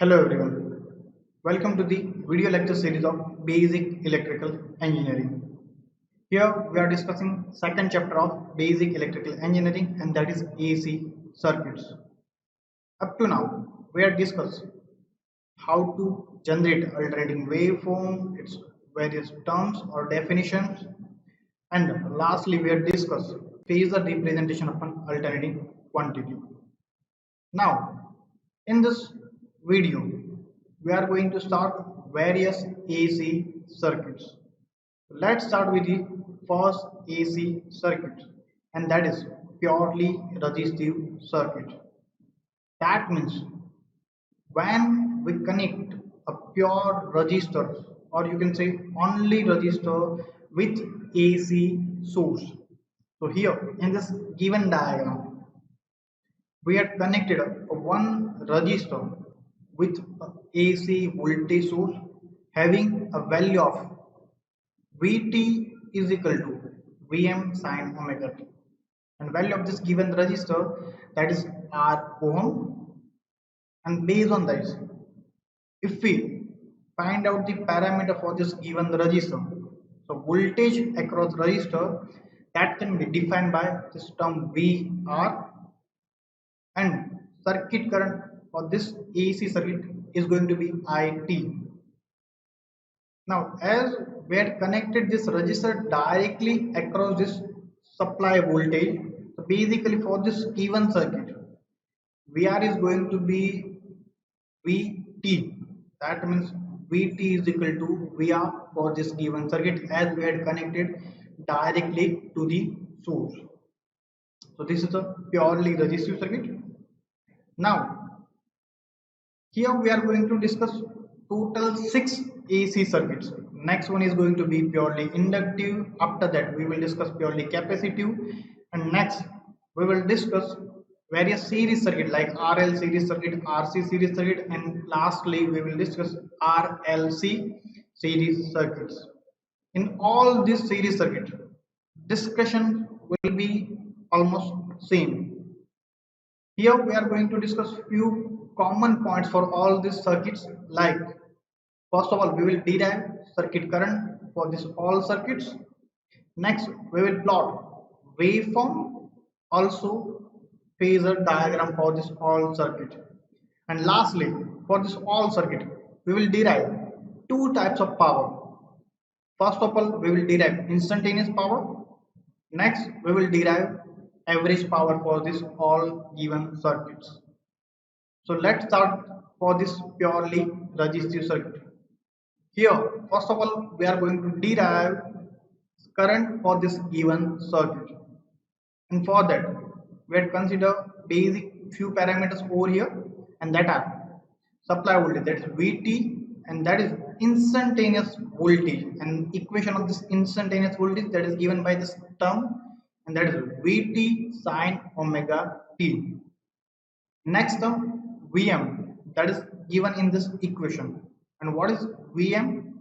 Hello everyone, welcome to the video lecture series of Basic Electrical Engineering. Here we are discussing second chapter of Basic Electrical Engineering, and that is AC circuits. Up to now we have discussed how to generate alternating waveform, its various terms or definitions, and lastly we have discussed phasor representation of an alternating quantity. Now, in this video, we are going to start various AC circuits. Let's start with the first AC circuit, and that is purely resistive circuit. That means when we connect a pure resistor, or you can say only resistor with AC source. So here in this given diagram, we had connected one resistor with a AC voltage source having a value of Vt is equal to Vm sin omega t, and value of this given resistor, that is R ohm. And based on this, if we find out the parameter for this given resistor, so voltage across resistor, that can be defined by this term Vr, and circuit current for this AC circuit is going to be IT. Now, as we had connected this resistor directly across this supply voltage, so basically for this given circuit, VR is going to be Vt. That means Vt is equal to VR for this given circuit, as we had connected directly to the source. So this is a purely resistive circuit. Now, here we are going to discuss total 6 AC circuits. Next one is going to be purely inductive. After that, we will discuss purely capacitive. And next, we will discuss various series circuit like RL series circuit, RC series circuit, and lastly, we will discuss RLC series circuits. In all these series circuit, discussion will be almost same. Here we are going to discuss few common points for all these circuits, like first of all we will derive circuit current for this all circuits. Next we will plot waveform, also phasor diagram for this all circuit. And lastly, for this all circuit we will derive two types of power. First of all we will derive instantaneous power. Next, we will derive average power for this all given circuits. So let's start for this purely resistive circuit. Here, first of all, we are going to derive current for this given circuit. And for that, we have consider basic few parameters over here, and that are supply voltage, that is Vt, and that is instantaneous voltage, and equation of this instantaneous voltage that is given by this term, and that is Vt sine omega t. Next term Vm, that is given in this equation. And what is Vm?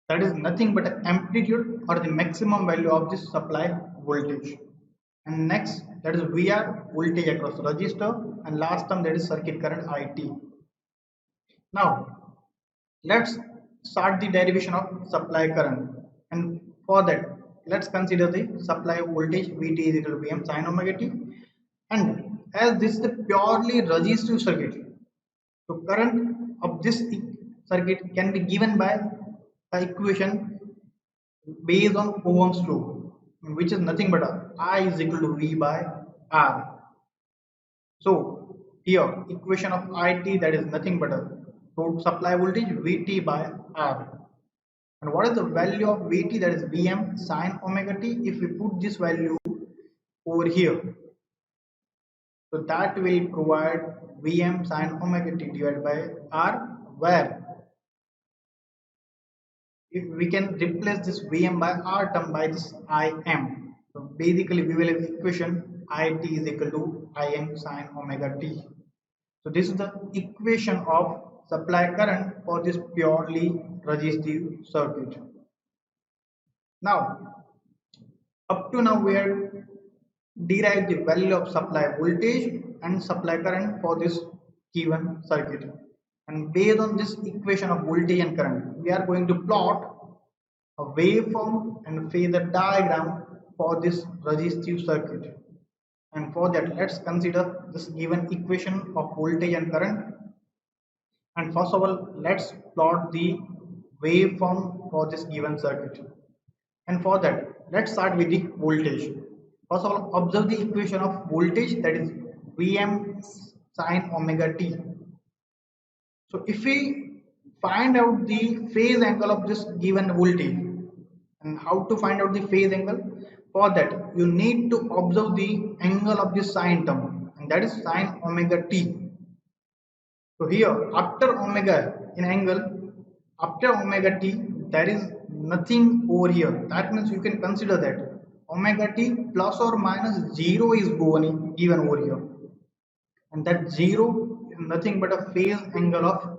That is nothing but amplitude or the maximum value of this supply voltage. And next, that is VR, voltage across resistor, and last term, that is circuit current IT. Now let's start the derivation of supply current, and for that let's consider the supply voltage Vt is equal to Vm sin omega t. And as this is a purely resistive circuit, so current of this circuit can be given by the equation based on Ohm's law, which is nothing but I is equal to V by R. So here equation of IT, that is nothing but a total supply voltage Vt by R. And what is the value of Vt? That is Vm sin omega t. If we put this value over here, so that will provide Vm sin omega t divided by R, where if we can replace this Vm by R term by this Im. So basically we will have equation It is equal to Im sin omega t. So this is the equation of supply current for this purely resistive circuit. Now, up to now we have derived the value of supply voltage and supply current for this given circuit. And based on this equation of voltage and current, we are going to plot a waveform and phasor diagram for this resistive circuit. And for that, let's consider this given equation of voltage and current. And first of all, let's plot the waveform for this given circuit. And for that, let's start with the voltage. First of all, observe the equation of voltage, that is Vm sine omega t. So if we find out the phase angle of this given voltage, and how to find out the phase angle, for that you need to observe the angle of the sine term, and that is sine omega t. So here after omega in angle, after omega t, there is nothing over here. That means you can consider that omega t plus or minus 0 is given over here, and that 0 is nothing but a phase angle of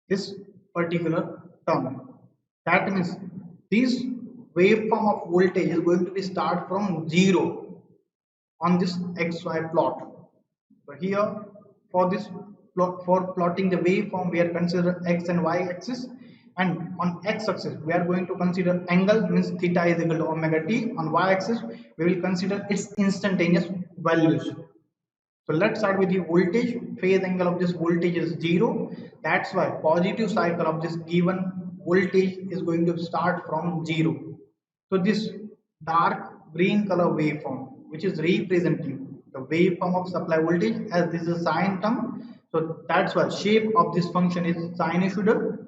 this particular term. That means this waveform of voltage is going to be start from 0 on this xy plot. So here for this plot, for plotting the waveform, we are consider x and y axis, and on x axis we are going to consider angle, means theta is equal to omega t. On y axis we will consider its instantaneous values. So let's start with the voltage. Phase angle of this voltage is 0. That's why positive cycle of this given voltage is going to start from 0. So this dark green color waveform, which is representing the waveform of supply voltage, as this is a sine term. So that's why shape of this function is sinusoidal,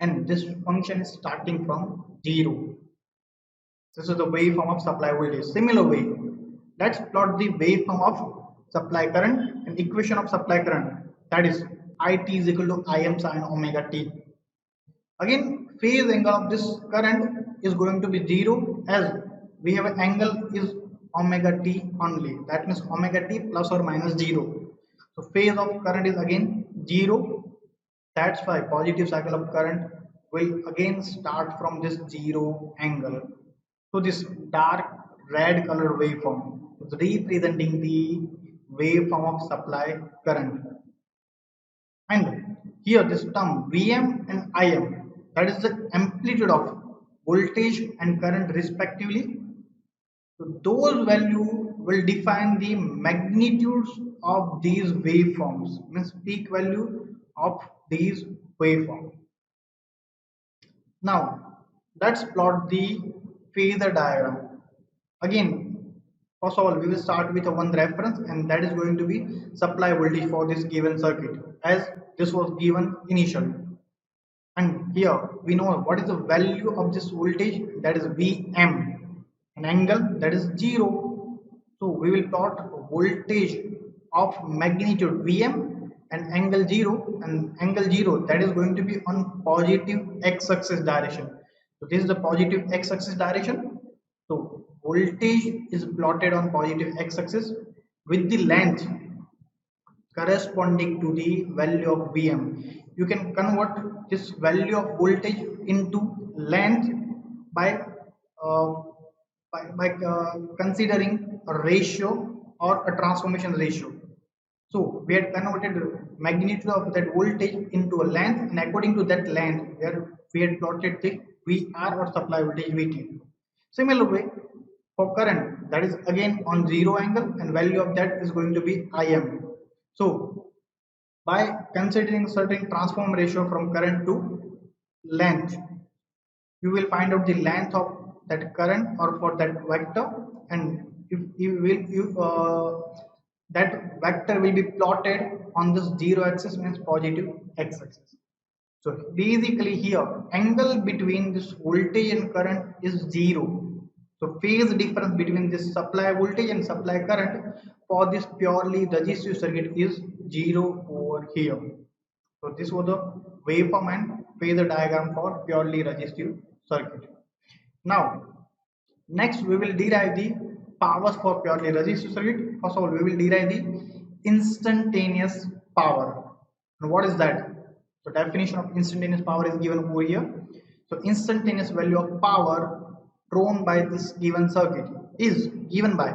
and this function is starting from 0. This is the waveform of supply voltage. Similar way, let's plot the waveform of supply current and equation of supply current, that is it is equal to Im sin omega t. Again, phase angle of this current is going to be 0, as we have an angle is omega t only. That means omega t plus or minus 0. So phase of current is again 0. That's why positive cycle of current will again start from this 0 angle. So this dark red color waveform is representing the waveform of supply current. And here this term Vm and Im, that is the amplitude of voltage and current respectively. So those value will define the magnitudes of these waveforms, means peak value of these waveforms. Now let's plot the phasor diagram. Again, first of all, we will start with one reference, and that is going to be supply voltage for this given circuit, as this was given initially. And here we know what is the value of this voltage, that is Vm, an angle that is 0. So we will plot voltage of magnitude Vm and angle 0, and angle 0 that is going to be on positive x-axis direction. So this is the positive x-axis direction. So voltage is plotted on positive x-axis with the length corresponding to the value of Vm. You can convert this value of voltage into length by uh, considering a ratio or a transformation ratio. So we had converted magnitude of that voltage into a length, and according to that length, we had plotted the VR or supply voltage Vt. Similar way for current, that is again on 0 angle, and value of that is going to be Im. So by considering certain transform ratio from current to length, you will find out the length of that current or for that vector, and if that vector will be plotted on this 0 axis, means positive x-axis. So basically here angle between this voltage and current is 0. So phase difference between this supply voltage and supply current for this purely resistive circuit is 0 over here. So this was the waveform and phasor diagram for purely resistive circuit. Now next we will derive the powers for purely resistive circuit. First of all, we will derive the instantaneous power. And what is that? So definition of instantaneous power is given over here. So instantaneous value of power drawn by this given circuit is given by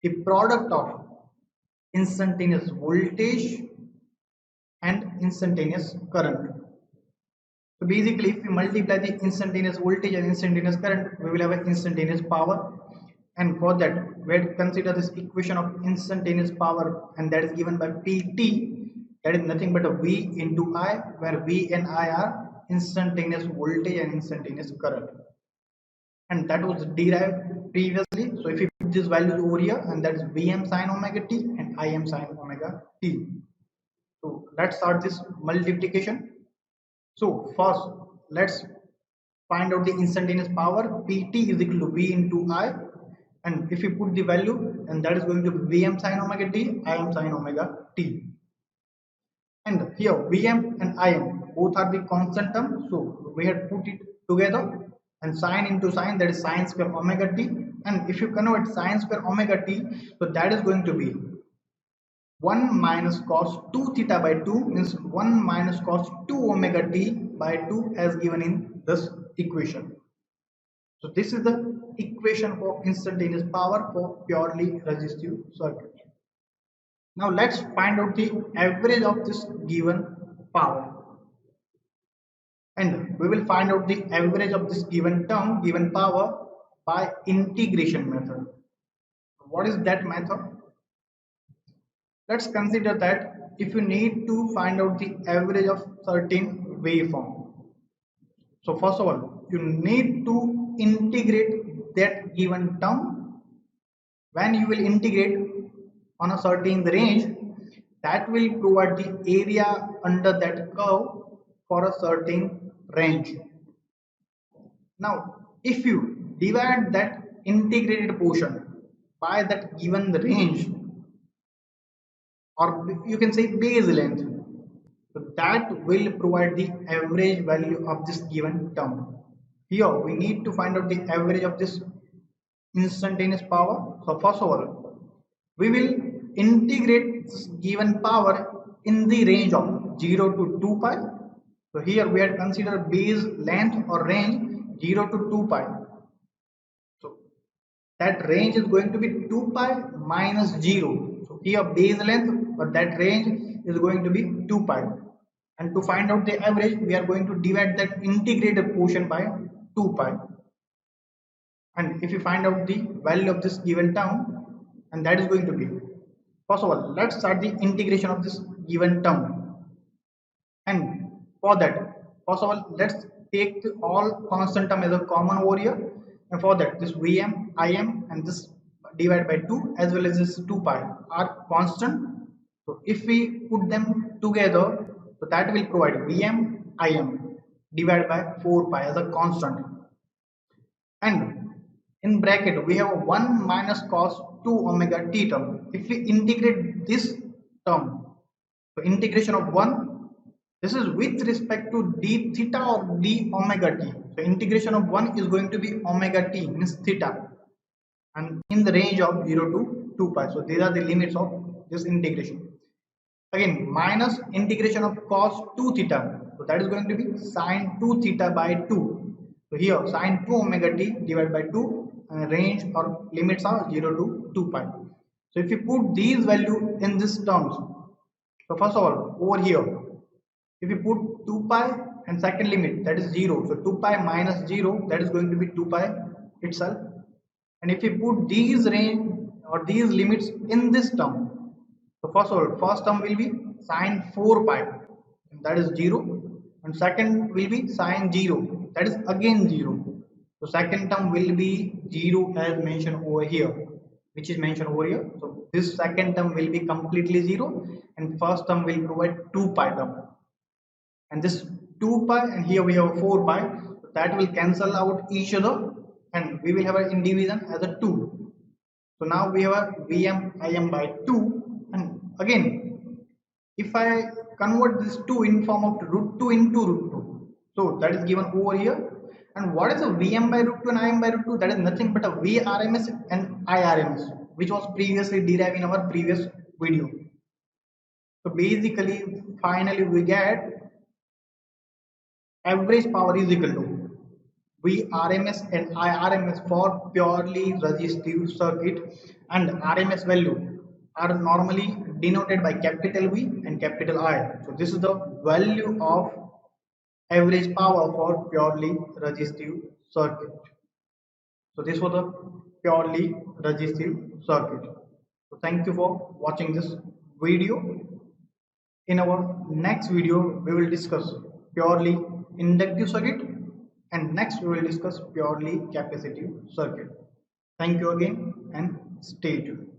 the product of instantaneous voltage and instantaneous current. So basically, if we multiply the instantaneous voltage and instantaneous current, we will have an instantaneous power. And for that, we have to consider this equation of instantaneous power, and that is given by Pt. That is nothing but a V into I, where V and I are instantaneous voltage and instantaneous current. And that was derived previously. So if you put this value over here, and that is Vm sine omega t and Im sine omega t. So let's start this multiplication. So first, let's find out the instantaneous power. Pt is equal to V into I, and if you put the value, and that is going to be Vm sine omega t, Im sine omega t. And here Vm and Im both are the constant term, so we had put it together, and sine into sine, that is sine square omega t. And if you convert sine square omega t, so that is going to be 1 minus cos 2 theta by 2, means 1 minus cos 2 omega t by 2 as given in this equation. So this is the equation for instantaneous power for purely resistive circuit. Now let's find out the average of this given power. And we will find out the average of this given term, given power, by integration method. What is that method? Let's consider that if you need to find out the average of certain waveform. So first of all, you need to integrate that given term. When you will integrate on a certain range, that will provide the area under that curve for a certain range. Now, if you divide that integrated portion by that given range, or you can say base length, so that will provide the average value of this given term. Here we need to find out the average of this instantaneous power. So first of all, we will integrate this given power in the range of 0 to 2 pi. So here we have considered base length or range 0 to 2 pi. So that range is going to be 2 pi minus 0. So here base length, but that range is going to be 2 pi. And to find out the average, we are going to divide that integrated portion by 2 pi. And if you find out the value of this given term, and that is going to be, first of all, let's start the integration of this given term. And for that, first of all, let's take all constant term as a common over here. And for that, this Vm, Im, and this divided by 2 as well as this 2 pi are constant. So if we put them together, so that will provide Vm, Im divided by 4 pi as a constant. And in bracket, we have 1 minus cos 2 omega t term. If we integrate this term, so integration of 1, this is with respect to d theta or d omega t. So integration of 1 is going to be omega t, means theta, and in the range of 0 to 2 pi. So these are the limits of this integration. Again, minus integration of cos 2 theta. So that is going to be sine 2 theta by 2. So here sine 2 omega t divided by 2, range or limits are 0 to 2 pi. So if you put these value in this terms, so first of all, over here, if you put 2 pi and second limit, that is 0. So 2 pi minus 0, that is going to be 2 pi itself. And if you put these range or these limits in this term, so first of all, first term will be sine 4 pi, and that is 0. And second will be sine 0, that is again 0. So second term will be 0 as mentioned over here, which is mentioned over here. So this second term will be completely 0, and first term will provide 2 pi term. And this 2 pi, and here we have 4 pi, so that will cancel out each other, and we will have an in division as a 2. So now we have a Vm Im by 2, and again, if I convert this 2 in form of root 2 into root 2, so that is given over here. And what is a Vm by root 2 and Im by root 2? That is nothing but a Vrms and Irms, which was previously derived in our previous video. So basically, finally we get average power is equal to Vrms and Irms for purely resistive circuit, and RMS value are normally denoted by capital V and capital I. So this is the value of average power for purely resistive circuit. So this was a purely resistive circuit. So thank you for watching this video. In our next video, we will discuss purely inductive circuit, and next we will discuss purely capacitive circuit. Thank you again and stay tuned.